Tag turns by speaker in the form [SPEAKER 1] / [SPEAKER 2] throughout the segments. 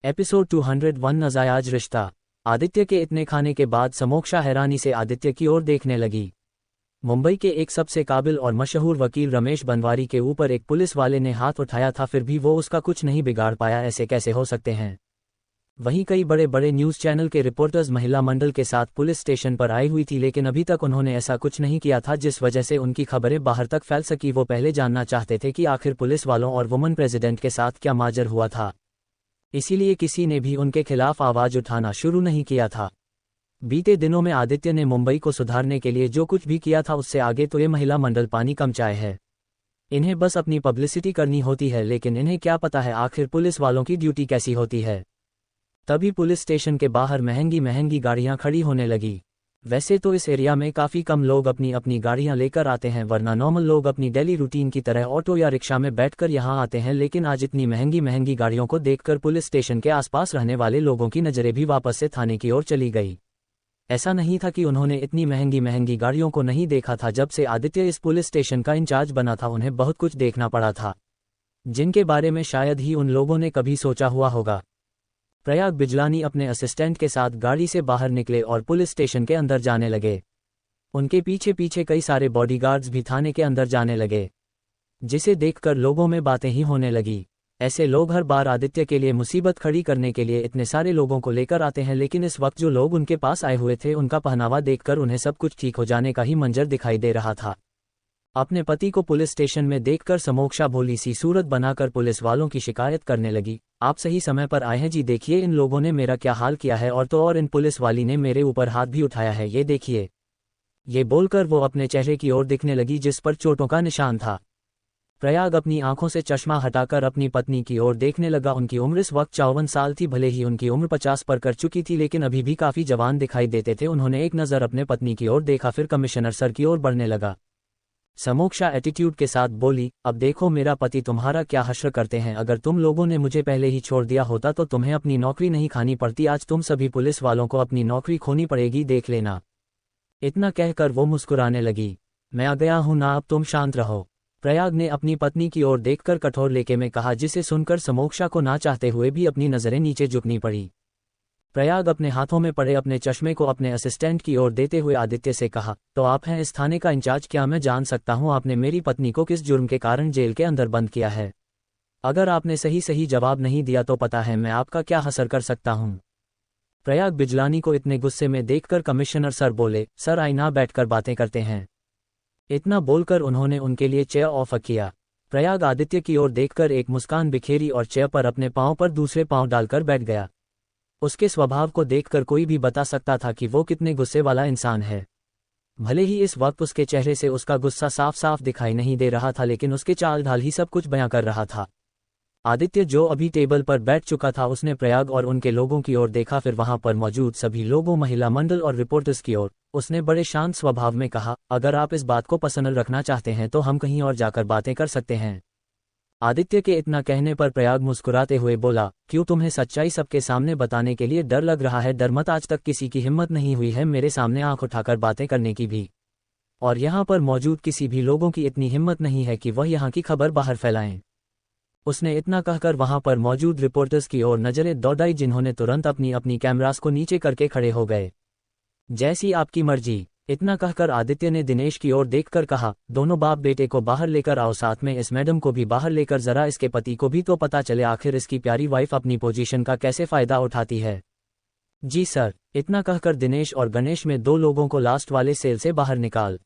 [SPEAKER 1] Episode 201 नाजायज रिश्ता। आदित्य के इतने खाने के बाद समोक्षा हैरानी से आदित्य की ओर देखने लगी। मुंबई के एक सबसे काबिल और मशहूर वकील रमेश बनवारी के ऊपर एक पुलिस वाले ने हाथ उठाया था, फिर भी वो उसका कुछ नहीं बिगाड़ पाया। ऐसे कैसे हो सकते हैं। वहीं कई बड़े बड़े न्यूज़ चैनल के रिपोर्टर्स महिला मंडल के साथ पुलिस स्टेशन पर आई हुई थी, लेकिन अभी तक उन्होंने ऐसा कुछ नहीं किया था जिस वजह से उनकी खबरें बाहर तक फैल सकी। वो पहले जानना चाहते थे कि आखिर पुलिस वालों और वुमन प्रेसिडेंट के साथ क्या माजर हुआ था, इसीलिए किसी ने भी उनके खिलाफ आवाज उठाना शुरू नहीं किया था। बीते दिनों में आदित्य ने मुंबई को सुधारने के लिए जो कुछ भी किया था उससे आगे तो ये महिला मंडल पानी कम चाय है। इन्हें बस अपनी पब्लिसिटी करनी होती है, लेकिन इन्हें क्या पता है आखिर पुलिस वालों की ड्यूटी कैसी होती है। तभी पुलिस स्टेशन के बाहर महंगी महंगी गाड़ियां खड़ी होने लगी। वैसे तो इस एरिया में काफ़ी कम लोग अपनी अपनी गाड़ियां लेकर आते हैं, वरना नॉर्मल लोग अपनी डेली रूटीन की तरह ऑटो या रिक्शा में बैठकर यहां आते हैं। लेकिन आज इतनी महंगी महंगी गाड़ियों को देखकर पुलिस स्टेशन के आसपास रहने वाले लोगों की नज़रें भी वापस से थाने की ओर चली गई। ऐसा नहीं था कि उन्होंने इतनी महंगी महंगी गाड़ियों को नहीं देखा था। जब से आदित्य इस पुलिस स्टेशन का इंचार्ज बना था, उन्हें बहुत कुछ देखना पड़ा था जिनके बारे में शायद ही उन लोगों ने कभी सोचा हुआ होगा। प्रयाग बिजलानी अपने असिस्टेंट के साथ गाड़ी से बाहर निकले और पुलिस स्टेशन के अंदर जाने लगे। उनके पीछे पीछे कई सारे बॉडीगार्ड्स भी थाने के अंदर जाने लगे, जिसे देखकर लोगों में बातें ही होने लगी। ऐसे लोग हर बार आदित्य के लिए मुसीबत खड़ी करने के लिए इतने सारे लोगों को लेकर आते हैं, लेकिन इस वक्त जो लोग उनके पास आए हुए थे उनका पहनावा देखकर उन्हें सब कुछ ठीक हो जाने का ही मंजर दिखाई दे रहा था। अपने पति को पुलिस स्टेशन में देखकर समोक्षा भोली सी सूरत बनाकर पुलिस वालों की शिकायत करने लगी। आप सही समय पर आए हैं जी, देखिए इन लोगों ने मेरा क्या हाल किया है, और तो और इन पुलिस वाली ने मेरे ऊपर हाथ भी उठाया है, ये देखिए। ये बोलकर वो अपने चेहरे की ओर दिखने लगी जिस पर चोटों का निशान था। प्रयाग अपनी आंखों से चश्मा हटाकर अपनी पत्नी की ओर देखने लगा। उनकी उम्र इस वक्त 54 साल थी। भले ही उनकी उम्र 50 पर कर चुकी थी, लेकिन अभी भी काफी जवान दिखाई देते थे। उन्होंने एक नज़र अपने पत्नी की ओर देखा, फिर कमिश्नर सर की ओर बढ़ने लगा। समोक्षा एटीट्यूड के साथ बोली, अब देखो मेरा पति तुम्हारा क्या हश्र करते हैं। अगर तुम लोगों ने मुझे पहले ही छोड़ दिया होता तो तुम्हें अपनी नौकरी नहीं खानी पड़ती। आज तुम सभी पुलिस वालों को अपनी नौकरी खोनी पड़ेगी, देख लेना। इतना कहकर वो मुस्कुराने लगी। मैं आ गया हूं ना, अब तुम शांत रहो, प्रयाग ने अपनी पत्नी की ओर देखकर कठोर लेके में कहा, जिसे सुनकर समोक्षा को ना चाहते हुए भी अपनी नजरें नीचे झुकनी पड़ी। प्रयाग अपने हाथों में पड़े अपने चश्मे को अपने असिस्टेंट की ओर देते हुए आदित्य से कहा, तो आप हैं इस थाने का इंचार्ज, क्या मैं जान सकता हूं आपने मेरी पत्नी को किस जुर्म के कारण जेल के अंदर बंद किया है? अगर आपने सही जवाब नहीं दिया तो पता है मैं आपका क्या हसर कर सकता हूं। प्रयाग बिजलानी को इतने गुस्से में देखकर कमिश्नर सर बोले, सर आईना बैठकर बातें करते हैं। इतना बोलकर उन्होंने उनके लिए चेयर ऑफर किया। प्रयाग आदित्य की ओर देखकर एक मुस्कान बिखेरी और चेयर पर अपने पांव पर दूसरे पांव डालकर बैठ गया। उसके स्वभाव को देखकर कोई भी बता सकता था कि वो कितने गुस्से वाला इंसान है। भले ही इस वक्त उसके चेहरे से उसका गुस्सा साफ साफ दिखाई नहीं दे रहा था, लेकिन उसके चाल ढाल ही सब कुछ बयां कर रहा था। आदित्य जो अभी टेबल पर बैठ चुका था, उसने प्रयाग और उनके लोगों की ओर देखा, फिर वहां पर मौजूद सभी लोगों, महिला मंडल और रिपोर्टर्स की ओर। उसने बड़े शांत स्वभाव में कहा, अगर आप इस बात को पर्सनल रखना चाहते हैं तो हम कहीं और जाकर बातें कर सकते हैं। आदित्य के इतना कहने पर प्रयाग मुस्कुराते हुए बोला, क्यों तुम्हें सच्चाई सबके सामने बताने के लिए डर लग रहा है? डर मत, आज तक किसी की हिम्मत नहीं हुई है मेरे सामने आंख उठाकर बातें करने की भी, और यहाँ पर मौजूद किसी भी लोगों की इतनी हिम्मत नहीं है कि वह यहाँ की खबर बाहर फैलाएं। उसने इतना कहकर वहां पर मौजूद रिपोर्टर्स की ओर नजरें दौड़ाई, जिन्होंने तुरंत अपनी अपनी कैमरास को नीचे करके खड़े हो गए। जैसी आपकी मर्जी। इतना कहकर आदित्य ने दिनेश की ओर देखकर कहा, दोनों बाप बेटे को बाहर लेकर आओ, साथ में इस मैडम को भी बाहर लेकर जरा इसके पति को भी तो पता चले आखिर इसकी प्यारी वाइफ अपनी पोजीशन का कैसे फायदा उठाती है। जी सर। इतना कहकर दिनेश और गणेश में दो लोगों को लास्ट वाले सेल से बाहर निकाल।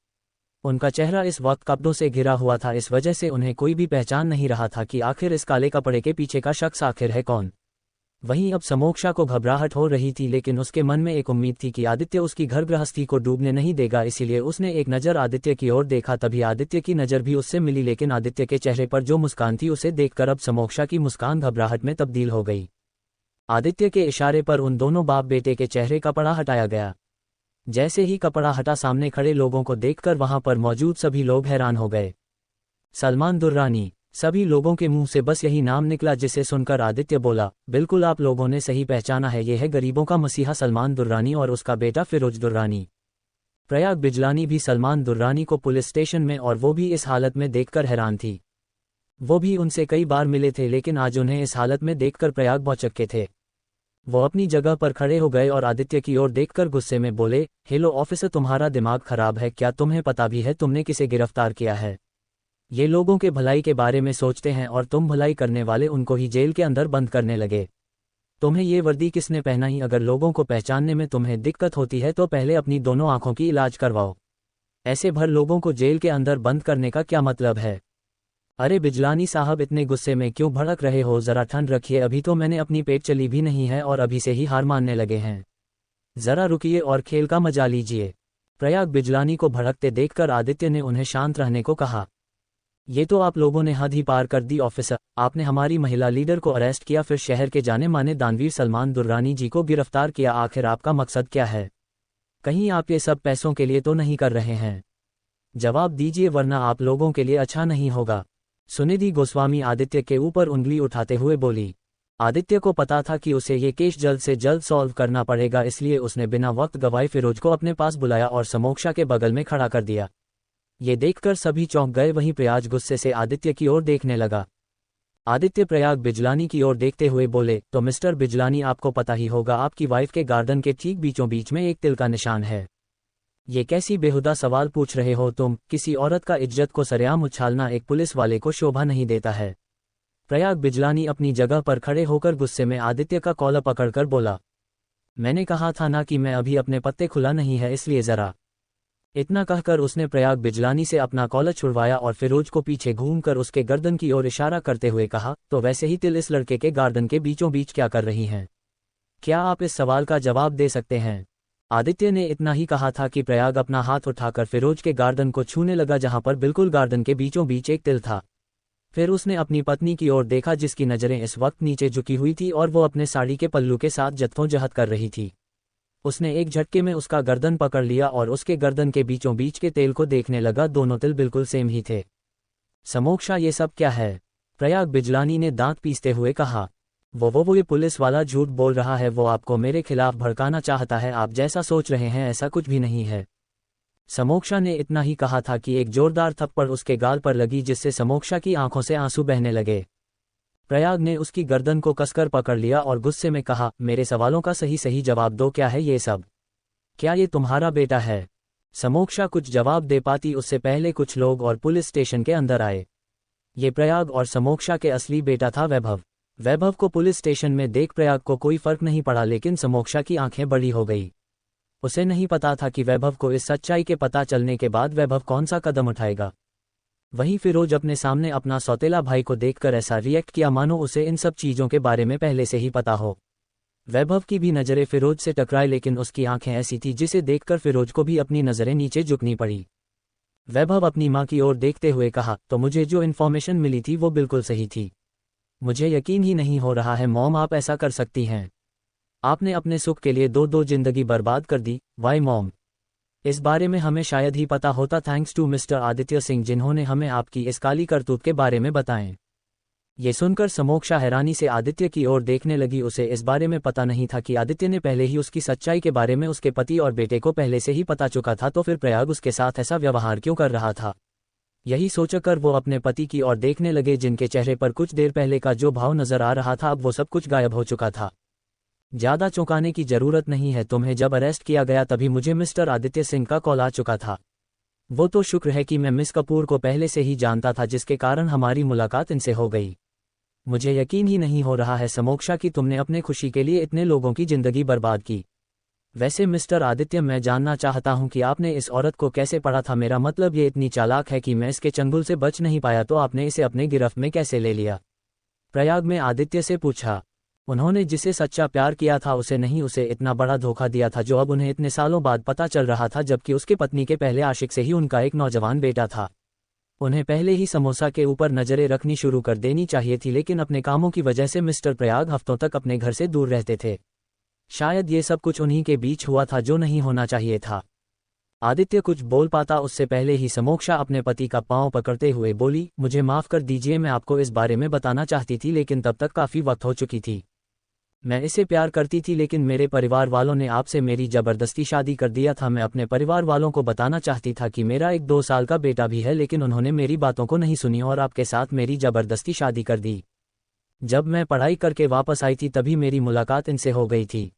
[SPEAKER 1] उनका चेहरा इस वक्त कपड़ों से घिरा हुआ था, इस वजह से उन्हें कोई भी पहचान नहीं रहा था कि आखिर इस काले कपड़े के पीछे का शख्स आखिर है कौन। वहीं अब समोक्षा को घबराहट हो रही थी, लेकिन उसके मन में एक उम्मीद थी कि आदित्य उसकी घर गृहस्थी को डूबने नहीं देगा, इसीलिए उसने एक नज़र आदित्य की ओर देखा। तभी आदित्य की नज़र भी उससे मिली, लेकिन आदित्य के चेहरे पर जो मुस्कान थी उसे देखकर अब समोक्षा की मुस्कान घबराहट में तब्दील हो गई। आदित्य के इशारे पर उन दोनों बाप बेटे के चेहरे कपड़ा हटाया गया। जैसे ही कपड़ा हटा, सामने खड़े लोगों को देखकर वहां पर मौजूद सभी लोग हैरान हो गए। सलमान दुर्रानी। सभी लोगों के मुंह से बस यही नाम निकला, जिसे सुनकर आदित्य बोला, बिल्कुल आप लोगों ने सही पहचाना है, ये है गरीबों का मसीहा सलमान दुर्रानी और उसका बेटा फिरोज दुर्रानी। प्रयाग बिजलानी भी सलमान दुर्रानी को पुलिस स्टेशन में, और वो भी इस हालत में देखकर हैरान थी। वो भी उनसे कई बार मिले थे, लेकिन आज उन्हें इस हालत में देखकर प्रयाग भौचक्के थे। वो अपनी जगह पर खड़े हो गए और आदित्य की ओर देखकर गुस्से में बोले, हेलो ऑफिसर, तुम्हारा दिमाग खराब है क्या? तुम्हें पता भी है तुमने किसे गिरफ्तार किया है? ये लोगों के भलाई के बारे में सोचते हैं और तुम भलाई करने वाले उनको ही जेल के अंदर बंद करने लगे। तुम्हें ये वर्दी किसने पहनाई? अगर लोगों को पहचानने में तुम्हें दिक्कत होती है तो पहले अपनी दोनों आंखों की इलाज करवाओ। ऐसे भर लोगों को जेल के अंदर बंद करने का क्या मतलब है? अरे बिजलानी साहब, इतने गुस्से में क्यों भड़क रहे हो? जरा ठंड रखिए, अभी तो मैंने अपनी पेट चली भी नहीं है और अभी से ही हार मानने लगे हैं। जरा रुकिए और खेल का मजा लीजिए। प्रयाग बिजलानी को भड़कते देखकर आदित्य ने उन्हें शांत रहने को कहा। ये तो आप लोगों ने हद ही पार कर दी ऑफिसर, आपने हमारी महिला लीडर को अरेस्ट किया, फिर शहर के जाने माने दानवीर सलमान दुर्रानी जी को गिरफ्तार किया। आखिर आपका मकसद क्या है? कहीं आप ये सब पैसों के लिए तो नहीं कर रहे हैं? जवाब दीजिए वरना आप लोगों के लिए अच्छा नहीं होगा। सुनिधि गोस्वामी आदित्य के ऊपर उंगली उठाते हुए बोली। आदित्य को पता था कि उसे ये केस जल्द से जल्द सॉल्व करना पड़ेगा, इसलिए उसने बिना वक्त गवाए फिरोज को अपने पास बुलाया और समोक्षा के बगल में खड़ा कर दिया। ये देखकर सभी चौंक गए। वहीं प्रयाग गुस्से से आदित्य की ओर देखने लगा। आदित्य प्रयाग बिजलानी की ओर देखते हुए बोले, तो मिस्टर बिजलानी, आपको पता ही होगा आपकी वाइफ के गार्डन के ठीक बीचों बीच में एक तिल का निशान है। ये कैसी बेहुदा सवाल पूछ रहे हो तुम? किसी औरत का इज्जत को सरेआम उछालना एक पुलिस वाले को शोभा नहीं देता है। प्रयाग बिजलानी अपनी जगह पर खड़े होकर गुस्से में आदित्य का कॉलर पकड़कर बोला, मैंने कहा था ना कि मैं अभी अपने पत्ते खुला नहीं है, इसलिए जरा। इतना कहकर उसने प्रयाग बिजलानी से अपना कॉलर छुड़वाया और फिरोज को पीछे घूमकर उसके गर्दन की ओर इशारा करते हुए कहा, तो वैसे ही तिल इस लड़के के गार्डन के बीचों बीच क्या कर रही हैं? क्या आप इस सवाल का जवाब दे सकते हैं? आदित्य ने इतना ही कहा था कि प्रयाग अपना हाथ उठाकर फिरोज के गार्डन को छूने लगा, जहां पर बिल्कुल गार्डन के बीचों बीच एक तिल था। फिर उसने अपनी पत्नी की ओर देखा, जिसकी नजरें इस वक्त नीचे झुकी हुई थी और वो अपने साड़ी के पल्लू के साथ जद्दोजहद कर रही थी। उसने एक झटके में उसका गर्दन पकड़ लिया और उसके गर्दन के बीचों बीच के तेल को देखने लगा। दोनों तिल बिल्कुल सेम ही थे। समोक्षा, ये सब क्या है? प्रयाग बिजलानी ने दांत पीसते हुए कहा। वो ये पुलिस वाला झूठ बोल रहा है, वो आपको मेरे खिलाफ भड़काना चाहता है। आप जैसा सोच रहे हैं ऐसा कुछ भी नहीं है। समोक्षा ने इतना ही कहा था कि एक जोरदार थप्पड़ उसके गाल पर लगी, जिससे समोक्षा की आंखों से आंसू बहने लगे। प्रयाग ने उसकी गर्दन को कसकर पकड़ लिया और गुस्से में कहा, मेरे सवालों का सही सही जवाब दो, क्या है ये सब? क्या ये तुम्हारा बेटा है? समोक्षा कुछ जवाब दे पाती उससे पहले कुछ लोग और पुलिस स्टेशन के अंदर आए। ये प्रयाग और समोक्षा के असली बेटा था वैभव। वैभव को पुलिस स्टेशन में देख प्रयाग को कोई फर्क नहीं पड़ा, लेकिन समोक्षा की आंखें बड़ी हो गई। उसे नहीं पता था कि वैभव को इस सच्चाई के पता चलने के बाद वैभव कौन सा कदम उठाएगा। वहीं फिरोज अपने सामने अपना सौतेला भाई को देखकर ऐसा रिएक्ट किया मानो उसे इन सब चीजों के बारे में पहले से ही पता हो। वैभव की भी नजरें फिरोज से टकराई, लेकिन उसकी आंखें ऐसी थी जिसे देखकर फिरोज को भी अपनी नजरें नीचे झुकनी पड़ी। वैभव अपनी मां की ओर देखते हुए कहा, तो मुझे जो इन्फॉर्मेशन मिली थी वो बिल्कुल सही थी। मुझे यकीन ही नहीं हो रहा है मॉम, आप ऐसा कर सकती हैं? आपने अपने सुख के लिए दो जिंदगी बर्बाद कर दी। वाई मॉम, इस बारे में हमें शायद ही पता होता। Thanks to mister Aditya Singh, जिन्होंने हमें आपकी इस काली करतूत के बारे में बताएं। ये सुनकर समोक्षा हैरानी से आदित्य की ओर देखने लगी। उसे इस बारे में पता नहीं था कि आदित्य ने पहले ही उसकी सच्चाई के बारे में उसके पति और बेटे को पहले से ही पता चुका था, तो फिर प्रयाग उसके साथ ऐसा व्यवहार क्यों कर रहा था? यही सोचकर वो अपने पति की ओर देखने लगे, जिनके चेहरे पर कुछ देर पहले का जो भाव नजर आ रहा था अब वो सब कुछ गायब हो चुका था। ज्यादा चौंकाने की जरूरत नहीं है, तुम्हें जब अरेस्ट किया गया तभी मुझे मिस्टर आदित्य सिंह का कॉल आ चुका था। वो तो शुक्र है कि मैं मिस कपूर को पहले से ही जानता था, जिसके कारण हमारी मुलाकात इनसे हो गई। मुझे यकीन ही नहीं हो रहा है समोक्षा कि तुमने अपने खुशी के लिए इतने लोगों की जिंदगी बर्बाद की। वैसे मिस्टर आदित्य, मैं जानना चाहता हूं कि आपने इस औरत को कैसे पढ़ा था? मेरा मतलब ये इतनी चालाक है कि मैं इसके चंगुल से बच नहीं पाया, तो आपने इसे अपने गिरफ्त में कैसे ले लिया? प्रयाग में आदित्य से पूछा। उन्होंने जिसे सच्चा प्यार किया था उसे नहीं, उसे इतना बड़ा धोखा दिया था जो अब उन्हें इतने सालों बाद पता चल रहा था, जबकि उसके पत्नी के पहले आशिक से ही उनका एक नौजवान बेटा था। उन्हें पहले ही समोसा के ऊपर नजरें रखनी शुरू कर देनी चाहिए थी, लेकिन अपने कामों की वजह से मिस्टर प्रयाग हफ्तों तक अपने घर से दूर रहते थे। शायद ये सब कुछ उन्हीं के बीच हुआ था जो नहीं होना चाहिए था। आदित्य कुछ बोल पाता उससे पहले ही समोक्षा अपने पति का पांव पकड़ते हुए बोली, मुझे माफ कर दीजिए, मैं आपको इस बारे में बताना चाहती थी लेकिन तब तक काफी वक्त हो चुकी थी। मैं इसे प्यार करती थी, लेकिन मेरे परिवार वालों ने आपसे मेरी जबरदस्ती शादी कर दिया था। मैं अपने परिवार वालों को बताना चाहती था कि मेरा एक 2 साल का बेटा भी है, लेकिन उन्होंने मेरी बातों को नहीं सुनी और आपके साथ मेरी जबरदस्ती शादी कर दी। जब मैं पढ़ाई करके वापस आई थी तभी मेरी मुलाकात इनसे हो गई थी।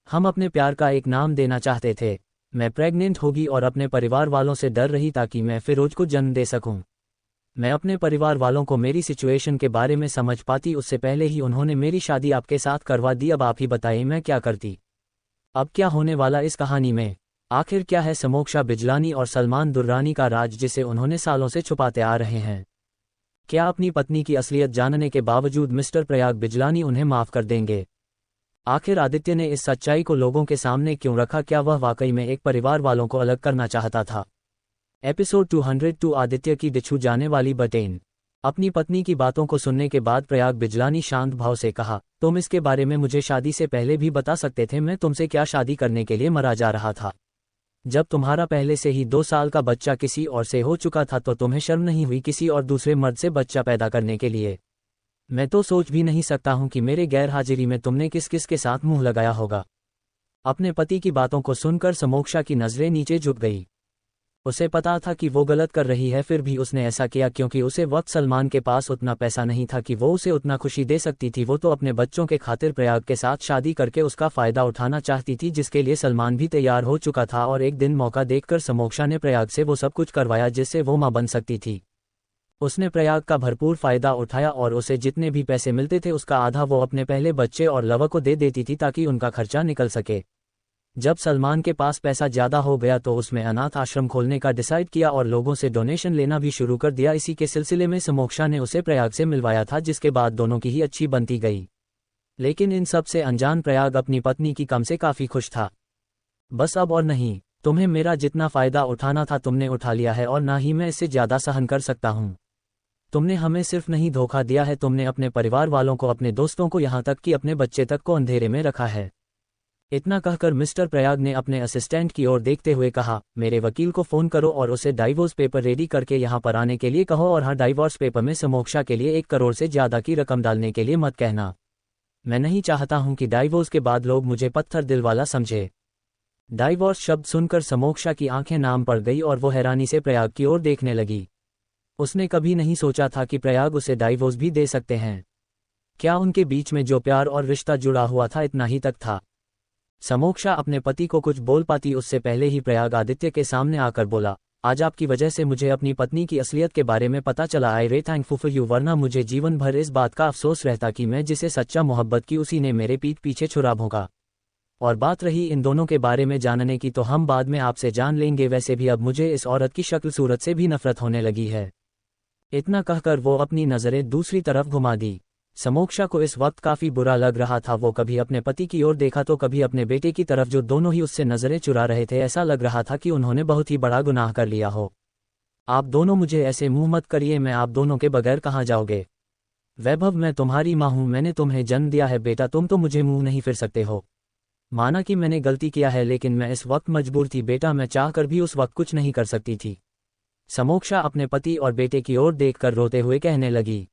[SPEAKER 1] हम अपने प्यार का एक नाम देना चाहते थे। मैं प्रेग्नेंट होगी और अपने परिवार वालों से डर रही ताकि मैं फिरोज को जन्म दे सकूं। मैं अपने परिवार वालों को मेरी सिचुएशन के बारे में समझ पाती उससे पहले ही उन्होंने मेरी शादी आपके साथ करवा दी। अब आप ही बताइए मैं क्या करती। अब क्या होने वाला इस कहानी में? आखिर क्या है समोक्षा बिजलानी और सलमान दुर्रानी का राज जिसे उन्होंने सालों से छुपाते आ रहे हैं? क्या अपनी पत्नी की असलियत जानने के बावजूद मिस्टर प्रयाग बिजलानी उन्हें माफ कर देंगे? आखिर आदित्य ने इस सच्चाई को लोगों के सामने क्यों रखा? क्या वह वाकई में एक परिवार वालों को अलग करना चाहता था? एपिसोड 202 आदित्य की डिछू जाने वाली बटेन। अपनी पत्नी की बातों को सुनने के बाद प्रयाग बिजलानी शांत भाव से कहा, तुम इसके बारे में मुझे शादी से पहले भी बता सकते थे। मैं तुमसे क्या शादी करने के लिए मरा जा रहा था? जब तुम्हारा पहले से ही 2 साल का बच्चा किसी और से हो चुका था तो तुम्हें शर्म नहीं हुई किसी और दूसरे मर्द से बच्चा पैदा करने के लिए? मैं तो सोच भी नहीं सकता हूं कि मेरे गैर हाजिरी में तुमने किस किस के साथ मुंह लगाया होगा। अपने पति की बातों को सुनकर समोक्षा की नजरें नीचे झुक गई। उसे पता था कि वो गलत कर रही है, फिर भी उसने ऐसा किया क्योंकि उसे वक्त सलमान के पास उतना पैसा नहीं था कि वो उसे उतना खुशी दे सकती थी। वो तो अपने बच्चों के खातिर प्रयाग के साथ शादी करके उसका फायदा उठाना चाहती थी, जिसके लिए सलमान भी तैयार हो चुका था। और एक दिन मौका देखकर समोक्षा ने प्रयाग से वो सब कुछ करवाया जिससे वो मां बन सकती थी। उसने प्रयाग का भरपूर फायदा उठाया और उसे जितने भी पैसे मिलते थे उसका आधा वो अपने पहले बच्चे और लवा को दे देती थी ताकि उनका खर्चा निकल सके। जब सलमान के पास पैसा ज्यादा हो गया तो उसमें अनाथ आश्रम खोलने का डिसाइड किया और लोगों से डोनेशन लेना भी शुरू कर दिया। इसी के सिलसिले में समोक्षा ने उसे प्रयाग से मिलवाया था, जिसके बाद दोनों की ही अच्छी बनती गई। लेकिन इन सब से अनजान प्रयाग अपनी पत्नी की कम से काफी खुश था। बस अब और नहीं, तुम्हें मेरा जितना फायदा उठाना था तुमने उठा लिया है और ना ही मैं इससे ज्यादा सहन कर सकता हूं। तुमने हमें सिर्फ नहीं धोखा दिया है, तुमने अपने परिवार वालों को, अपने दोस्तों को, यहाँ तक कि अपने बच्चे तक को अंधेरे में रखा है। इतना कहकर मिस्टर प्रयाग ने अपने असिस्टेंट की ओर देखते हुए कहा, मेरे वकील को फोन करो और उसे डाइवोर्स पेपर रेडी करके यहाँ पर आने के लिए कहो। और हाँ, डाइवोर्स पेपर में समोक्षा के लिए 1 करोड़ से ज्यादा की रकम डालने के लिए मत कहना। मैं नहीं चाहता हूँ कि डाइवोर्स के बाद लोग मुझे पत्थर दिल वाला समझे। डाइवोर्स शब्द सुनकर समोक्षा की आंखें नाम पड़ गई और वो हैरानी से प्रयाग की ओर देखने लगी। उसने कभी नहीं सोचा था कि प्रयाग उसे डाइवोर्स भी दे सकते हैं। क्या उनके बीच में जो प्यार और रिश्ता जुड़ा हुआ था इतना ही तक था? समोक्षा अपने पति को कुछ बोल पाती उससे पहले ही प्रयाग आदित्य के सामने आकर बोला, आज आपकी वजह से मुझे अपनी पत्नी की असलियत के बारे में पता चला। आई रे थैंकफुल फॉर यू, वरना मुझे जीवन भर इस बात का अफसोस रहता कि मैं जिसे सच्चा मोहब्बत की उसी ने मेरे पीठ पीछे छुरा भोंका। और बात रही इन दोनों के बारे में जानने की तो हम बाद में आपसे जान लेंगे। वैसे भी अब मुझे इस औरत की शक्ल सूरत से भी नफरत होने लगी है। इतना कहकर वो अपनी नजरें दूसरी तरफ घुमा दी। समोक्षा को इस वक्त काफी बुरा लग रहा था। वो कभी अपने पति की ओर देखा तो कभी अपने बेटे की तरफ, जो दोनों ही उससे नजरें चुरा रहे थे। ऐसा लग रहा था कि उन्होंने बहुत ही बड़ा गुनाह कर लिया हो। आप दोनों मुझे ऐसे मुंह मत करिए, मैं आप दोनों के बगैर कहाँ जाओगे? वैभव, मैं तुम्हारी माँ हूँ, मैंने तुम्हें जन्म दिया है बेटा, तुम तो मुझे मुंह नहीं फिर सकते हो। माना कि मैंने गलती किया है, लेकिन मैं इस वक्त मजबूर थी बेटा, मैं चाहकर भी उस वक्त कुछ नहीं कर सकती थी। समोक्षा अपने पति और बेटे की ओर देखकर रोते हुए कहने लगी।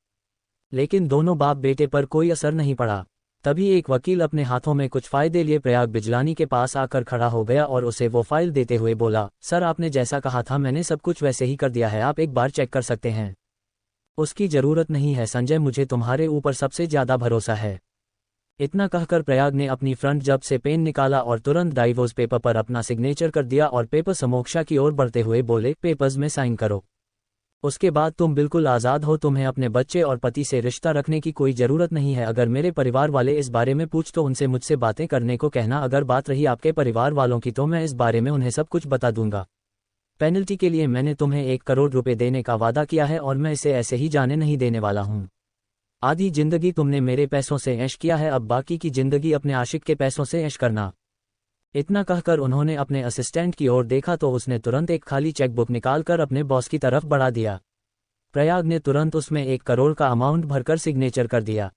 [SPEAKER 1] लेकिन दोनों बाप बेटे पर कोई असर नहीं पड़ा। तभी एक वकील अपने हाथों में कुछ फायदे लिए प्रयाग बिजलानी के पास आकर खड़ा हो गया और उसे वो फाइल देते हुए बोला, सर आपने जैसा कहा था मैंने सब कुछ वैसे ही कर दिया है, आप एक बार चेक कर सकते हैं। उसकी जरूरत नहीं है संजय, मुझे तुम्हारे ऊपर सबसे ज्यादा भरोसा है। इतना कहकर प्रयाग ने अपनी फ्रंट जब से पेन निकाला और तुरंत डाइवोर्स पेपर पर अपना सिग्नेचर कर दिया और पेपर समोक्षा की ओर बढ़ते हुए बोले, पेपर्स में साइन करो। उसके बाद तुम बिल्कुल आज़ाद हो, तुम्हें अपने बच्चे और पति से रिश्ता रखने की कोई ज़रूरत नहीं है। अगर मेरे परिवार वाले इस बारे में पूछ तो उनसे मुझसे बातें करने को कहना। अगर बात रही आपके परिवार वालों की तो मैं इस बारे में उन्हें सब कुछ बता दूंगा। पेनल्टी के लिए मैंने तुम्हें 1 करोड़ रुपए देने का वादा किया है और मैं इसे ऐसे ही जाने नहीं देने वाला हूँ। आधी जिंदगी तुमने मेरे पैसों से ऐश किया है, अब बाकी की जिंदगी अपने आशिक के पैसों से ऐश करना। इतना कहकर उन्होंने अपने असिस्टेंट की ओर देखा तो उसने तुरंत एक खाली चेकबुक निकालकर अपने बॉस की तरफ बढ़ा दिया। प्रयाग ने तुरंत उसमें 1 करोड़ का अमाउंट भरकर सिग्नेचर कर दिया।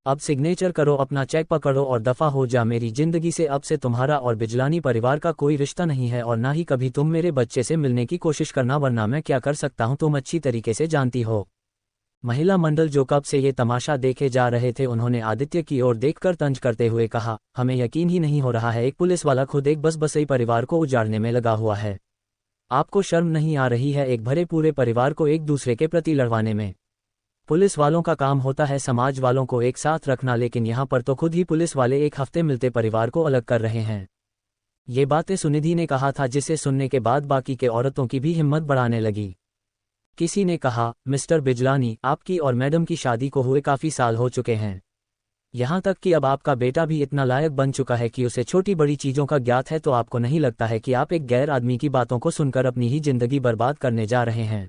[SPEAKER 1] अब सिग्नेचर करो, अपना चेक पकड़ो और दफा हो जा मेरी जिंदगी से। अब से तुम्हारा और बिजलानी परिवार का कोई रिश्ता नहीं है और ना ही कभी तुम मेरे बच्चे से मिलने की कोशिश करना, वरना मैं क्या कर सकता हूं तुम अच्छी तरीके से जानती हो। महिला मंडल जो कब से ये तमाशा देखे जा रहे थे, उन्होंने आदित्य की ओर देखकर तंज करते हुए कहा, हमें यकीन ही नहीं हो रहा है, एक पुलिस वाला खुद एक बसबसई परिवार को उजाड़ने में लगा हुआ है। आपको शर्म नहीं आ रही है एक भरे पूरे परिवार को एक दूसरे के प्रति लड़वाने में? पुलिस वालों का काम होता है समाज वालों को एक साथ रखना, लेकिन यहाँ पर तो खुद ही पुलिस वाले एक हफ्ते मिलते परिवार को अलग कर रहे हैं। ये बातें सुनिधि ने कहा था, जिसे सुनने के बाद बाकी के औरतों की भी हिम्मत बढ़ाने लगी। किसी ने कहा, मिस्टर बिजलानी, आपकी और मैडम की शादी को हुए काफ़ी साल हो चुके हैं। यहाँ तक कि अब आपका बेटा भी इतना लायक बन चुका है कि उसे छोटी बड़ी चीज़ों का ज्ञात है, तो आपको नहीं लगता है कि आप एक गैर आदमी की बातों को सुनकर अपनी ही जिंदगी बर्बाद करने जा रहे हैं।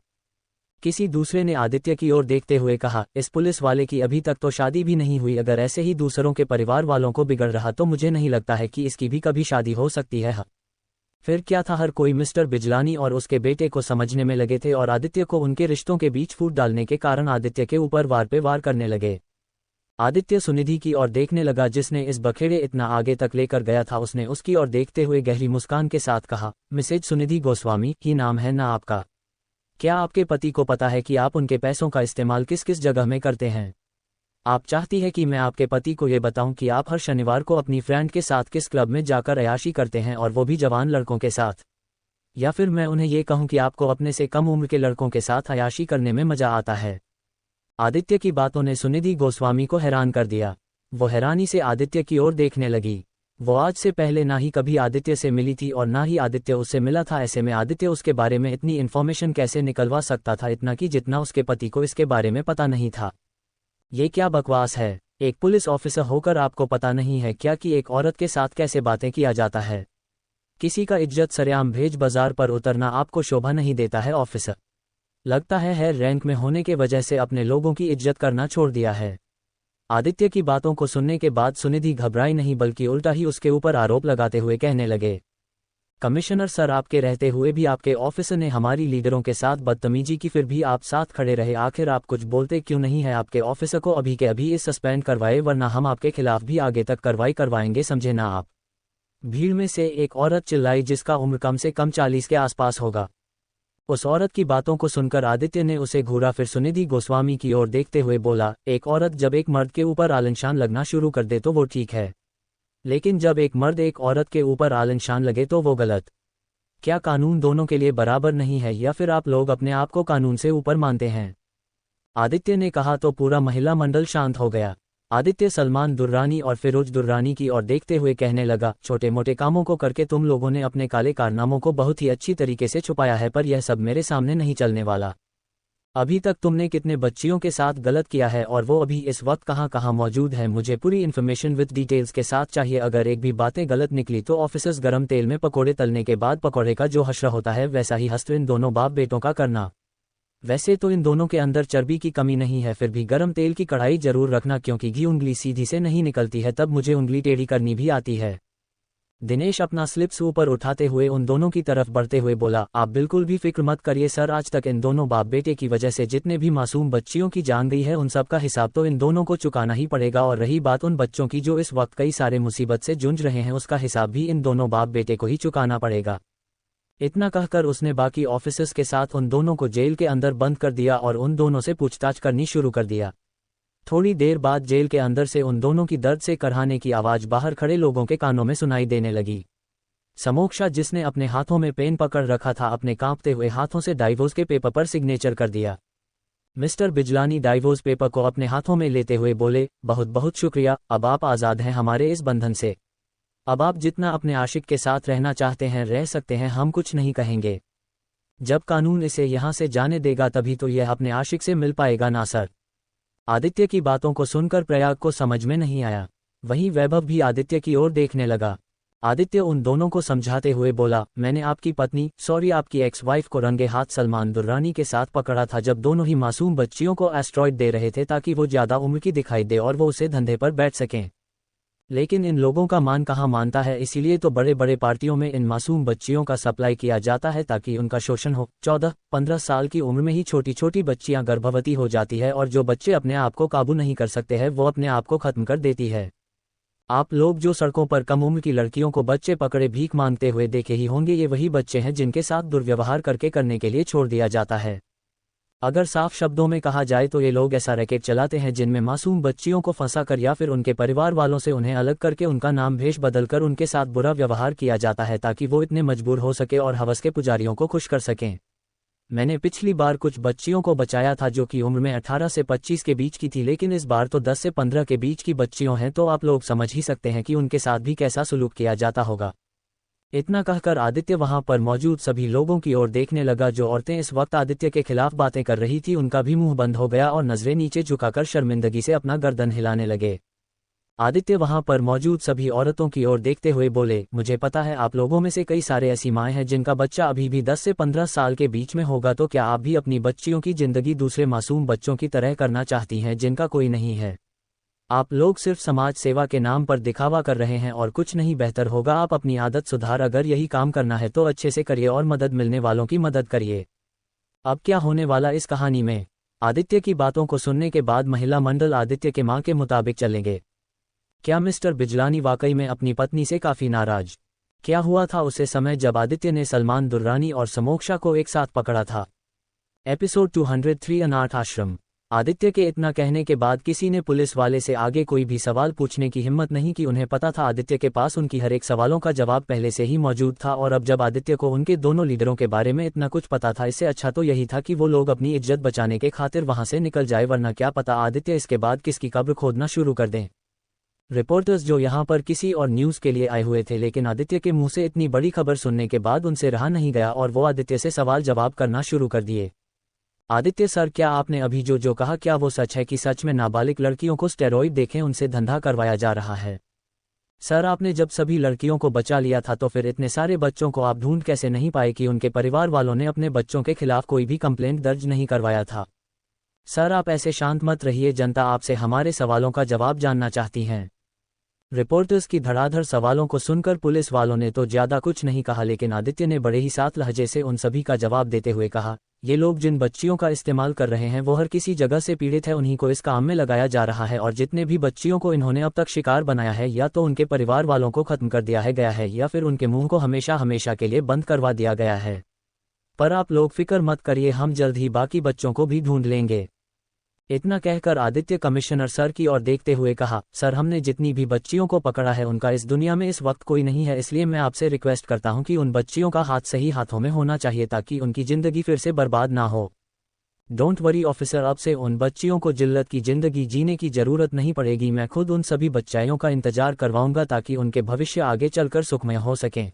[SPEAKER 1] किसी दूसरे ने आदित्य की ओर देखते हुए कहा, इस पुलिस वाले की अभी तक तो शादी भी नहीं हुई, अगर ऐसे ही दूसरों के परिवार वालों को बिगड़ रहा तो मुझे नहीं लगता है कि इसकी भी कभी शादी हो सकती है। फिर क्या था, हर कोई मिस्टर बिजलानी और उसके बेटे को समझने में लगे थे और आदित्य को उनके रिश्तों के बीच फूट डालने के कारण आदित्य के ऊपर वार पे वार करने लगे। आदित्य सुनिधि की ओर देखने लगा, जिसने इस बखेड़े इतना आगे तक लेकर गया था। उसने उसकी ओर देखते हुए गहरी मुस्कान के साथ कहा, मिसेज सुनिधि गोस्वामी ही नाम है ना आपका? क्या आपके पति को पता है कि आप उनके पैसों का इस्तेमाल किस किस जगह में करते हैं? आप चाहती है कि मैं आपके पति को ये बताऊं कि आप हर शनिवार को अपनी फ्रेंड के साथ किस क्लब में जाकर अय्याशी करते हैं, और वो भी जवान लड़कों के साथ? या फिर मैं उन्हें ये कहूं कि आपको अपने से कम उम्र के लड़कों के साथ अय्याशी करने में मजा आता है? आदित्य की बातों ने सुनिधि गोस्वामी को हैरान कर दिया। वो हैरानी से आदित्य की ओर देखने लगी। वो आज से पहले ना ही कभी आदित्य से मिली थी और ना ही आदित्य उससे मिला था। ऐसे में आदित्य उसके बारे में इतनी इन्फॉर्मेशन कैसे निकलवा सकता था, इतना कि जितना उसके पति को इसके बारे में पता नहीं था। ये क्या बकवास है? एक पुलिस ऑफिसर होकर आपको पता नहीं है क्या कि एक औरत के साथ कैसे बातें किया जाता है? किसी का इज्जत सरेआम भेज बाजार पर उतरना आपको शोभा नहीं देता है ऑफिसर? लगता है रैंक में होने के वजह से अपने लोगों की इज्जत करना छोड़ दिया है। आदित्य की बातों को सुनने के बाद सुनिधि घबराई नहीं, बल्कि उल्टा ही उसके ऊपर आरोप लगाते हुए कहने लगे, कमिश्नर सर, आपके रहते हुए भी आपके ऑफिसर ने हमारी लीडरों के साथ बदतमीजी की, फिर भी आप साथ खड़े रहे। आखिर आप कुछ बोलते क्यों नहीं है? आपके ऑफिसर को अभी के अभी इस सस्पेंड करवाए, वरना हम आपके खिलाफ भी आगे तक कार्रवाई करवाएंगे, समझे ना आप? भीड़ में से एक औरत चिल्लाई, जिसका उम्र कम से कम 40 के आसपास होगा। उस औरत की बातों को सुनकर आदित्य ने उसे घूरा, फिर सुनिधि गोस्वामी की ओर देखते हुए बोला, एक औरत जब एक मर्द के ऊपर आलिशान लगना शुरू कर दे तो वो ठीक है, लेकिन जब एक मर्द एक औरत के ऊपर आलिशान लगे तो वो गलत। क्या कानून दोनों के लिए बराबर नहीं है, या फिर आप लोग अपने आप को कानून से ऊपर मानते हैं? आदित्य ने कहा तो पूरा महिला मंडल शांत हो गया। आदित्य सलमान दुर्रानी और फिरोज दुर्रानी की ओर देखते हुए कहने लगा, छोटे मोटे कामों को करके तुम लोगों ने अपने काले कारनामों को बहुत ही अच्छी तरीके से छुपाया है, पर यह सब मेरे सामने नहीं चलने वाला। अभी तक तुमने कितने बच्चियों के साथ गलत किया है, और वो अभी इस वक्त कहाँ कहाँ मौजूद है? मुझे पूरी इन्फॉर्मेशन विद डिटेल्स के साथ चाहिए। अगर एक भी बातें गलत निकली तो ऑफिसर्स गरम तेल में पकोड़े तलने के बाद पकोड़े का जो हश्र होता है, वैसा ही हश्र इन दोनों बाप बेटों का करना। वैसे तो इन दोनों के अंदर चर्बी की कमी नहीं है, फिर भी गरम तेल की कढ़ाई जरूर रखना, क्योंकि घी उंगली सीधी से नहीं निकलती है, तब मुझे उंगली टेढ़ी करनी भी आती है। दिनेश अपना स्लिप्स ऊपर उठाते हुए उन दोनों की तरफ बढ़ते हुए बोला, आप बिल्कुल भी फिक्र मत करिए सर, आज तक इन दोनों बाप बेटे की वजह से जितने भी मासूम बच्चियों की जान गई है, उन सब का हिसाब तो इन दोनों को चुकाना ही पड़ेगा। और रही बात उन बच्चों की जो इस वक्त कई सारे मुसीबत से जूझ रहे हैं, उसका हिसाब भी इन दोनों बाप बेटे को ही चुकाना पड़ेगा। इतना कहकर उसने बाकी ऑफिसर्स के साथ उन दोनों को जेल के अंदर बंद कर दिया और उन दोनों से पूछताछ करनी शुरू कर दिया। थोड़ी देर बाद जेल के अंदर से उन दोनों की दर्द से करहाने की आवाज बाहर खड़े लोगों के कानों में सुनाई देने लगी। समोक्षा, जिसने अपने हाथों में पेन पकड़ रखा था, अपने कांपते हुए हाथों से डाइवोर्स के पेपर पर सिग्नेचर कर दिया। मिस्टर बिजलानी डाइवोर्स पेपर को अपने हाथों में लेते हुए बोले, बहुत बहुत शुक्रिया, अब आप आज़ाद हैं हमारे इस बंधन से। अब आप जितना अपने आशिक के साथ रहना चाहते हैं रह सकते हैं, हम कुछ नहीं कहेंगे। जब कानून इसे यहाँ से जाने देगा तभी तो यह अपने आशिक से मिल पाएगा ना सर। आदित्य की बातों को सुनकर प्रयाग को समझ में नहीं आया। वहीं वैभव भी आदित्य की ओर देखने लगा। आदित्य उन दोनों को समझाते हुए बोला, मैंने आपकी पत्नी, सॉरी आपकी एक्स वाइफ को रंगे हाथ सलमान दुर्रानी के साथ पकड़ा था, जब दोनों ही मासूम बच्चियों को एस्ट्रॉइड दे रहे थे ताकि वो ज्यादा उम्र की दिखाई दे और वो उसे धंधे पर बैठ सकें। लेकिन इन लोगों का मान कहाँ मानता है, इसीलिए तो बड़े बड़े पार्टियों में इन मासूम बच्चियों का सप्लाई किया जाता है ताकि उनका शोषण हो। 14-15 साल की उम्र में ही छोटी छोटी बच्चियां गर्भवती हो जाती है, और जो बच्चे अपने आप को काबू नहीं कर सकते हैं वो अपने आप को खत्म कर देती है। आप लोग जो सड़कों पर कम उम्र की लड़कियों को बच्चे पकड़े भीख मांगते हुए देखे ही होंगे, ये वही बच्चे हैं जिनके साथ दुर्व्यवहार करने के लिए छोड़ दिया जाता है। अगर साफ शब्दों में कहा जाए तो ये लोग ऐसा रैकेट चलाते हैं जिनमें मासूम बच्चियों को फंसाकर या फिर उनके परिवार वालों से उन्हें अलग करके उनका नाम भेष बदलकर उनके साथ बुरा व्यवहार किया जाता है ताकि वो इतने मजबूर हो सके और हवस के पुजारियों को खुश कर सकें। मैंने पिछली बार कुछ बच्चियों को बचाया था जो कि उम्र में 18 से 25 के बीच की थी, लेकिन इस बार तो 10 से 15 के बीच की बच्चियों हैं, तो आप लोग समझ ही सकते हैं कि उनके साथ भी कैसा सलूक किया जाता होगा। इतना कहकर आदित्य वहां पर मौजूद सभी लोगों की ओर देखने लगा। जो औरतें इस वक्त आदित्य के खिलाफ बातें कर रही थी उनका भी मुंह बंद हो गया और नजरें नीचे झुकाकर शर्मिंदगी से अपना गर्दन हिलाने लगे। आदित्य वहां पर मौजूद सभी औरतों की ओर देखते हुए बोले, मुझे पता है आप लोगों में से कई सारे ऐसी माएँ हैं जिनका बच्चा अभी भी 10 से 15 साल के बीच में होगा, तो क्या आप भी अपनी बच्चियों की जिंदगी दूसरे मासूम बच्चों की तरह करना चाहती हैं जिनका कोई नहीं है? आप लोग सिर्फ समाज सेवा के नाम पर दिखावा कर रहे हैं और कुछ नहीं। बेहतर होगा आप अपनी आदत सुधार। अगर यही काम करना है तो अच्छे से करिए और मदद मिलने वालों की मदद करिए। अब क्या होने वाला इस कहानी में? आदित्य की बातों को सुनने के बाद महिला मंडल आदित्य के मां के मुताबिक चलेंगे। क्या मिस्टर बिजलानी वाकई में अपनी पत्नी से काफी नाराज? क्या हुआ था उसे समय जब आदित्य ने सलमान दुर्रानी और समोक्षा को एक साथ पकड़ा था? एपिसोड 203 अनाथ आश्रम। आदित्य के इतना कहने के बाद किसी ने पुलिस वाले से आगे कोई भी सवाल पूछने की हिम्मत नहीं की। उन्हें पता था आदित्य के पास उनकी हर एक सवालों का जवाब पहले से ही मौजूद था, और अब जब आदित्य को उनके दोनों लीडरों के बारे में इतना कुछ पता था, इससे अच्छा तो यही था कि वो लोग अपनी इज्जत बचाने के खातिर वहां से निकल जाए, वरना क्या पता आदित्य इसके बाद किसकी कब्र खोदना शुरू कर दें। रिपोर्टर्स जो यहाँ पर किसी और न्यूज के लिए आए हुए थे, लेकिन आदित्य के मुंह से इतनी बड़ी खबर सुनने के बाद उनसे रहा नहीं गया और वो आदित्य से सवाल जवाब करना शुरू कर दिए। आदित्य सर, क्या आपने अभी जो कहा क्या वो सच है कि सच में नाबालिग लड़कियों को स्टेरॉइड देखें उनसे धंधा करवाया जा रहा है? सर, आपने जब सभी लड़कियों को बचा लिया था तो फिर इतने सारे बच्चों को आप ढूंढ कैसे नहीं पाए कि उनके परिवार वालों ने अपने बच्चों के खिलाफ कोई भी कंप्लेंट दर्ज नहीं करवाया था? सर, आप ऐसे शांत मत रहिए, जनता आपसे हमारे सवालों का जवाब जानना चाहती है। रिपोर्टर्स की धड़ाधड़ सवालों को सुनकर पुलिस वालों ने तो ज्यादा कुछ नहीं कहा, लेकिन आदित्य ने बड़े ही साफ लहजे से उन सभी का जवाब देते हुए कहा, ये लोग जिन बच्चियों का इस्तेमाल कर रहे हैं वो हर किसी जगह से पीड़ित है, उन्हीं को इस काम में लगाया जा रहा है, और जितने भी बच्चियों को इन्होंने अब तक शिकार बनाया है या तो उनके परिवार वालों को खत्म कर दिया है गया है या फिर उनके मुंह को हमेशा हमेशा के लिए बंद करवा दिया गया है। पर आप लोग फिक्र मत करिए, हम जल्द ही बाकी बच्चों को भी ढूंढ लेंगे। इतना कहकर आदित्य कमिश्नर सर की ओर देखते हुए कहा, सर, हमने जितनी भी बच्चियों को पकड़ा है उनका इस दुनिया में इस वक्त कोई नहीं है, इसलिए मैं आपसे रिक्वेस्ट करता हूं कि उन बच्चियों का हाथ सही हाथों में होना चाहिए ताकि उनकी जिंदगी फिर से बर्बाद ना हो। डोंट वरी ऑफिसर, अब से उन बच्चियों को जिल्लत की जिंदगी जीने की जरूरत नहीं पड़ेगी। मैं खुद उन सभी बच्चियों का इंतजार करवाऊंगा ताकि उनके भविष्य आगे चलकर सुखमय हो सकें।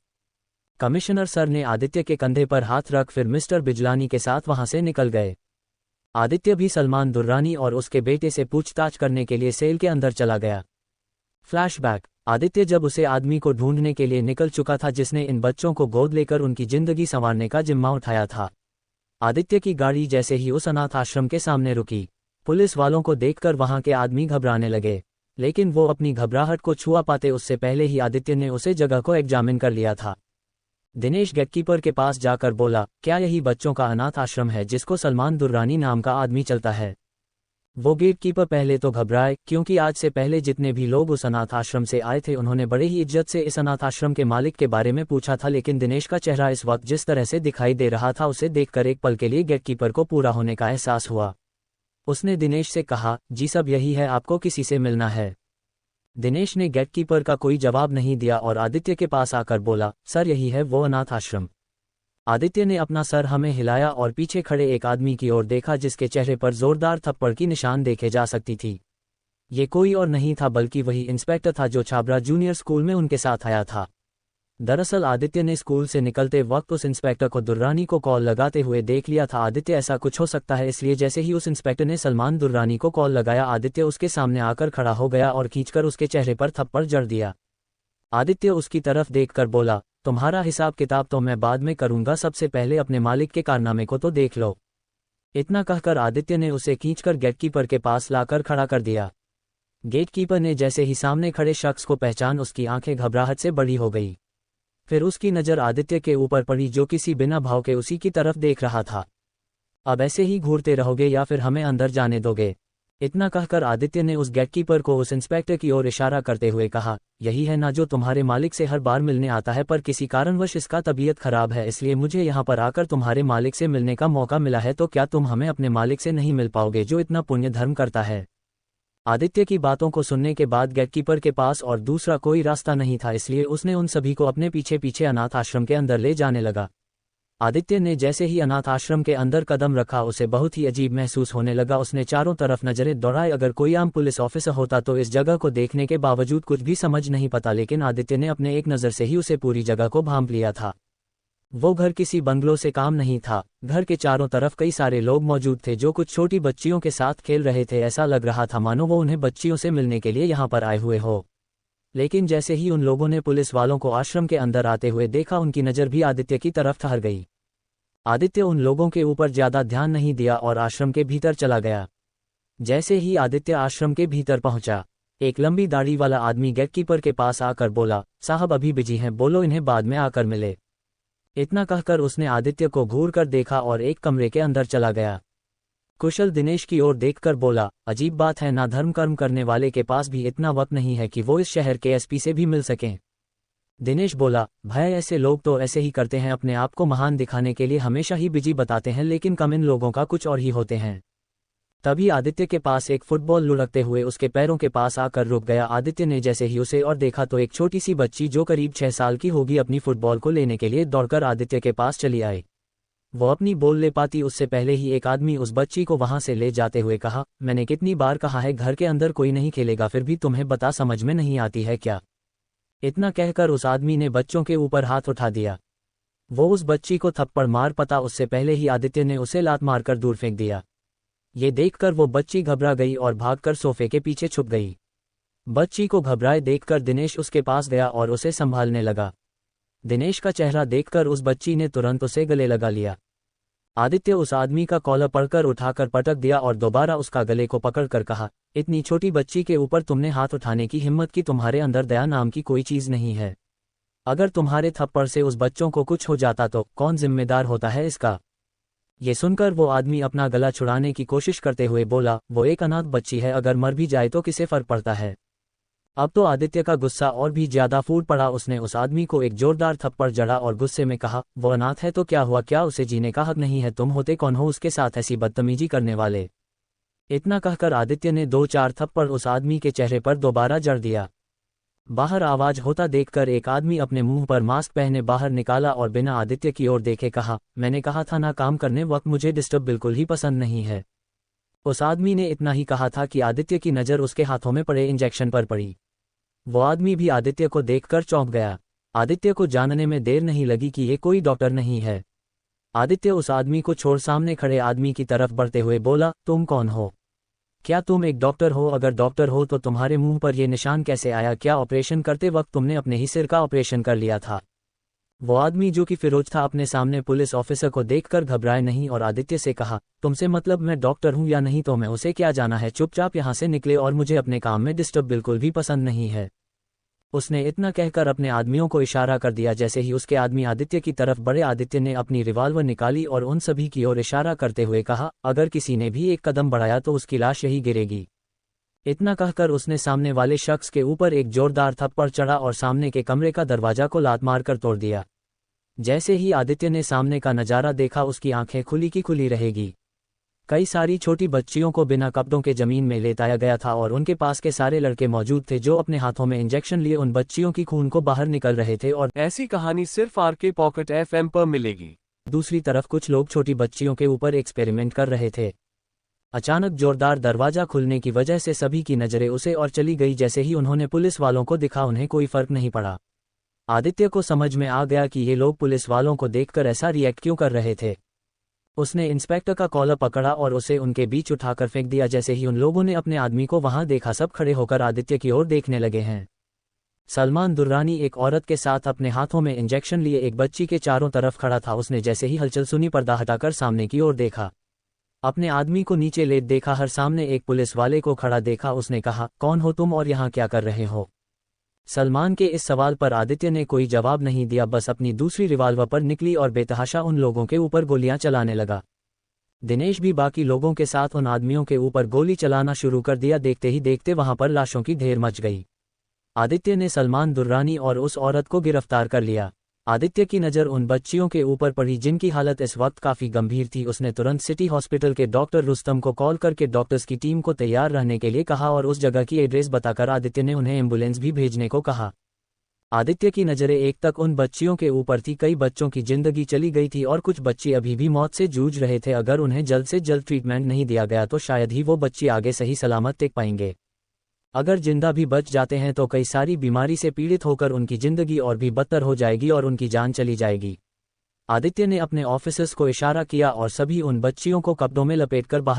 [SPEAKER 1] कमिश्नर सर ने आदित्य के कंधे पर हाथ रख फिर मिस्टर बिजलानी के साथ वहां से निकल गए। आदित्य भी सलमान दुर्रानी और उसके बेटे से पूछताछ करने के लिए सेल के अंदर चला गया। फ्लैशबैक। आदित्य जब उसे आदमी को ढूंढने के लिए निकल चुका था जिसने इन बच्चों को गोद लेकर उनकी जिंदगी संवारने का जिम्मा उठाया था। आदित्य की गाड़ी जैसे ही उस अनाथ आश्रम के सामने रुकी, पुलिस वालों को देखकर वहां के आदमी घबराने लगे, लेकिन वो अपनी घबराहट को छुआ पाते उससे पहले ही आदित्य ने उसे जगह को एग्जामिन कर लिया था। दिनेश गेटकीपर के पास जाकर बोला, क्या यही बच्चों का अनाथ आश्रम है जिसको सलमान दुर्रानी नाम का आदमी चलता है? वो गेटकीपर पहले तो घबराए, क्योंकि आज से पहले जितने भी लोग उस अनाथ आश्रम से आए थे उन्होंने बड़े ही इज्जत से इस अनाथ आश्रम के मालिक के बारे में पूछा था, लेकिन दिनेश का चेहरा इस वक्त जिस तरह से दिखाई दे रहा था उसे देखकर एक पल के लिए गेटकीपर को पूरा होने का एहसास हुआ। उसने दिनेश से कहा, जी सब यही है, आपको किसी से मिलना है? दिनेश ने गेटकीपर का कोई जवाब नहीं दिया और आदित्य के पास आकर बोला, सर, यही है वो अनाथ आश्रम। आदित्य ने अपना सर हमें हिलाया और पीछे खड़े एक आदमी की ओर देखा जिसके चेहरे पर जोरदार थप्पड़ की निशान देखे जा सकती थी। ये कोई और नहीं था बल्कि वही इंस्पेक्टर था जो छाबरा जूनियर स्कूल में उनके साथ आया था। दरअसल आदित्य ने स्कूल से निकलते वक्त उस इंस्पेक्टर को दुर्रानी को कॉल लगाते हुए देख लिया था। आदित्य ऐसा कुछ हो सकता है, इसलिए जैसे ही उस इंस्पेक्टर ने सलमान दुर्रानी को कॉल लगाया आदित्य उसके सामने आकर खड़ा हो गया और खींचकर उसके चेहरे पर थप्पड़ जड़ दिया। आदित्य उसकी तरफ देखकर बोला, तुम्हारा हिसाब किताब तो मैं बाद में करूंगा, सबसे पहले अपने मालिक के कारनामे को तो देख लो। इतना कहकर आदित्य ने उसे खींचकर गेटकीपर के पास लाकर खड़ा कर दिया। गेटकीपर ने जैसे ही सामने खड़े शख्स को पहचान उसकी आंखें घबराहट से बड़ी हो गई। फिर उसकी नजर आदित्य के ऊपर पड़ी जो किसी बिना भाव के उसी की तरफ देख रहा था। अब ऐसे ही घूरते रहोगे या फिर हमें अंदर जाने दोगे? इतना कहकर आदित्य ने उस गेटकीपर को उस इंस्पेक्टर की ओर इशारा करते हुए कहा, यही है ना जो तुम्हारे मालिक से हर बार मिलने आता है, पर किसी कारणवश इसका तबीयत खराब है, इसलिए मुझे यहाँ पर आकर तुम्हारे मालिक से मिलने का मौका मिला है, तो क्या तुम हमें अपने मालिक से नहीं मिल पाओगे जो इतना पुण्य धर्म करता है? आदित्य की बातों को सुनने के बाद गेटकीपर के पास और दूसरा कोई रास्ता नहीं था, इसलिए उसने उन सभी को अपने पीछे पीछे अनाथ आश्रम के अंदर ले जाने लगा। आदित्य ने जैसे ही अनाथ आश्रम के अंदर कदम रखा उसे बहुत ही अजीब महसूस होने लगा। उसने चारों तरफ नजरें दौड़ाई। अगर कोई आम पुलिस ऑफिसर होता तो इस जगह को देखने के बावजूद कुछ भी समझ नहीं पाता, लेकिन आदित्य ने अपने एक नज़र से ही उसे पूरी जगह को भांप लिया था। वो घर किसी बंगलों से काम नहीं था। घर के चारों तरफ कई सारे लोग मौजूद थे जो कुछ छोटी बच्चियों के साथ खेल रहे थे। ऐसा लग रहा था मानो वो उन्हें बच्चियों से मिलने के लिए यहाँ पर आए हुए हो। लेकिन जैसे ही उन लोगों ने पुलिस वालों को आश्रम के अंदर आते हुए देखा, उनकी नज़र भी आदित्य की तरफ ठहर गई। आदित्य उन लोगों के ऊपर ज्यादा ध्यान नहीं दिया और आश्रम के भीतर चला गया। जैसे ही आदित्य आश्रम के भीतर पहुंचा, एक लंबी दाढ़ी वाला आदमी गेटकीपर के पास आकर बोला, साहब अभी बिजी हैं, बोलो इन्हें बाद में आकर मिले। इतना कहकर उसने आदित्य को घूर कर देखा और एक कमरे के अंदर चला गया। कुशल दिनेश की ओर देखकर बोला, अजीब बात है ना, धर्म कर्म करने वाले के पास भी इतना वक्त नहीं है कि वो इस शहर के एसपी से भी मिल सकें। दिनेश बोला, भाई ऐसे लोग तो ऐसे ही करते हैं, अपने आप को महान दिखाने के लिए हमेशा ही बिजी बताते हैं, लेकिन कम इन लोगों का कुछ और ही होते हैं। तभी आदित्य के पास एक फुटबॉल लुढ़कते हुए उसके पैरों के पास आकर रुक गया। आदित्य ने जैसे ही उसे और देखा तो एक छोटी सी बच्ची जो करीब 6 साल की होगी अपनी फुटबॉल को लेने के लिए दौड़कर आदित्य के पास चली आई। वो अपनी बोल ले पाती उससे पहले ही एक आदमी उस बच्ची को वहां से ले जाते हुए कहा, मैंने कितनी बार कहा है घर के अंदर कोई नहीं खेलेगा, फिर भी तुम्हें बता समझ में नहीं आती है क्या। इतना कहकर उस आदमी ने बच्चों के ऊपर हाथ उठा दिया। वो उस बच्ची को थप्पड़ मार पता उससे पहले ही आदित्य ने उसे लात मारकर दूर फेंक दिया। ये देखकर वो बच्ची घबरा गई और भागकर सोफे के पीछे छुप गई। बच्ची को घबराए देखकर दिनेश उसके पास गया और उसे संभालने लगा। दिनेश का चेहरा देखकर उस बच्ची ने तुरंत उसे गले लगा लिया। आदित्य उस आदमी का कॉलर पकड़कर उठाकर पटक दिया और दोबारा उसका गले को पकड़कर कहा, इतनी छोटी बच्ची के ऊपर तुमने हाथ उठाने की हिम्मत की, तुम्हारे अंदर दया नाम की कोई चीज नहीं है। अगर तुम्हारे थप्पड़ से उस बच्चों को कुछ हो जाता तो कौन जिम्मेदार होता है इसका। ये सुनकर वो आदमी अपना गला छुड़ाने की कोशिश करते हुए बोला, वो एक अनाथ बच्ची है, अगर मर भी जाए तो किसे फर्क पड़ता है। अब तो आदित्य का गुस्सा और भी ज्यादा फूट पड़ा। उसने उस आदमी को एक जोरदार थप्पड़ जड़ा और गुस्से में कहा, वो अनाथ है तो क्या हुआ, क्या उसे जीने का हक नहीं है, तुम होते कौन हो उसके साथ ऐसी बदतमीजी करने वाले। इतना कहकर आदित्य ने 2-4 थप्पड़ उस आदमी के चेहरे पर दोबारा जड़ दिया। बाहर आवाज होता देखकर एक आदमी अपने मुंह पर मास्क पहने बाहर निकाला और बिना आदित्य की ओर देखे कहा, मैंने कहा था ना, काम करने वक्त मुझे डिस्टर्ब बिल्कुल ही पसंद नहीं है। उस आदमी ने इतना ही कहा था कि आदित्य की नज़र उसके हाथों में पड़े इंजेक्शन पर पड़ी। वो आदमी भी आदित्य को देखकर चौंक गया। आदित्य को जानने में देर नहीं लगी कि ये कोई डॉक्टर नहीं है। आदित्य उस आदमी को छोड़ सामने खड़े आदमी की तरफ बढ़ते हुए बोला, तुम कौन हो, क्या तुम एक डॉक्टर हो, अगर डॉक्टर हो तो तुम्हारे मुंह पर यह निशान कैसे आया, क्या ऑपरेशन करते वक्त तुमने अपने ही सिर का ऑपरेशन कर लिया था। वो आदमी जो कि फिरोज था अपने सामने पुलिस ऑफिसर को देखकर घबराए नहीं और आदित्य से कहा, तुमसे मतलब मैं डॉक्टर हूं या नहीं तो मैं उसे क्या जाना है, चुपचाप यहां से निकले और मुझे अपने काम में डिस्टर्ब बिल्कुल भी पसंद नहीं है। उसने इतना कहकर अपने आदमियों को इशारा कर दिया। जैसे ही उसके आदमी आदित्य की तरफ बढ़े, आदित्य ने अपनी रिवॉल्वर निकाली और उन सभी की ओर इशारा करते हुए कहा, अगर किसी ने भी एक कदम बढ़ाया तो उसकी लाश यही गिरेगी। इतना कहकर उसने सामने वाले शख्स के ऊपर एक जोरदार थप्पड़ चढ़ा और सामने के कमरे का दरवाजा को लात मारकर तोड़ दिया। जैसे ही आदित्य ने सामने का नजारा देखा, उसकी आंखें खुली की खुली रहेगी। कई सारी छोटी बच्चियों को बिना कपड़ों के जमीन में लेटाया गया था और उनके पास के सारे लड़के मौजूद थे जो अपने हाथों में इंजेक्शन लिए उन बच्चियों की खून को बाहर निकल रहे थे। और
[SPEAKER 2] ऐसी कहानी सिर्फ आरके पॉकेट एफएम पर मिलेगी।
[SPEAKER 1] दूसरी तरफ कुछ लोग छोटी बच्चियों के ऊपर एक्सपेरिमेंट कर रहे थे। अचानक जोरदार दरवाजा खुलने की वजह से सभी की नजरें उसे और चली गई। जैसे ही उन्होंने पुलिस वालों को दिखा, उन्हें कोई फर्क नहीं पड़ा। आदित्य को समझ में आ गया कि ये लोग पुलिस वालों को देखकर ऐसा रिएक्ट क्यों कर रहे थे। उसने इंस्पेक्टर का कॉलर पकड़ा और उसे उनके बीच उठाकर फेंक दिया। जैसे ही उन लोगों ने अपने आदमी को वहां देखा, सब खड़े होकर आदित्य की ओर देखने लगे हैं। सलमान दुर्रानी एक औरत के साथ अपने हाथों में इंजेक्शन लिए एक बच्ची के चारों तरफ खड़ा था। उसने जैसे ही हलचल सुनी, पर्दा हटाकर सामने की ओर देखा। अपने आदमी को नीचे लेट देखा, हर सामने एक पुलिस वाले को खड़ा देखा। उसने कहा, कौन हो तुम और यहाँ क्या कर रहे हो। सलमान के इस सवाल पर आदित्य ने कोई जवाब नहीं दिया, बस अपनी दूसरी रिवॉल्वर पर निकली और बेतहाशा उन लोगों के ऊपर गोलियां चलाने लगा। दिनेश भी बाकी लोगों के साथ उन आदमियों के ऊपर गोली चलाना शुरू कर दिया। देखते ही देखते वहां पर लाशों की ढेर मच गई। आदित्य ने सलमान दुर्रानी और उस औरत को गिरफ्तार कर लिया। आदित्य की नज़र उन बच्चियों के ऊपर पड़ी जिनकी हालत इस वक्त काफ़ी गंभीर थी। उसने तुरंत सिटी हॉस्पिटल के डॉक्टर रुस्तम को कॉल करके डॉक्टर्स की टीम को तैयार रहने के लिए कहा और उस जगह की एड्रेस बताकर आदित्य ने उन्हें एम्बुलेंस भी भेजने को कहा। आदित्य की नज़रें एक तक उन बच्चियों के ऊपर थी। कई बच्चों की जिंदगी चली गई थी और कुछ बच्चे अभी भी मौत से जूझ रहे थे। अगर उन्हें जल्द से जल्द ट्रीटमेंट नहीं दिया गया तो शायद ही वो बच्चे आगे सही सलामत टिक पाएंगे। अगर जिंदा भी बच जाते हैं तो कई सारी बीमारी से पीड़ित होकर उनकी जिंदगी और भी बदतर हो जाएगी और उनकी जान चली जाएगी। आदित्य ने अपने ऑफिसर्स को इशारा किया और सभी उन बच्चियों को कपड़ों में लपेटकर बाहर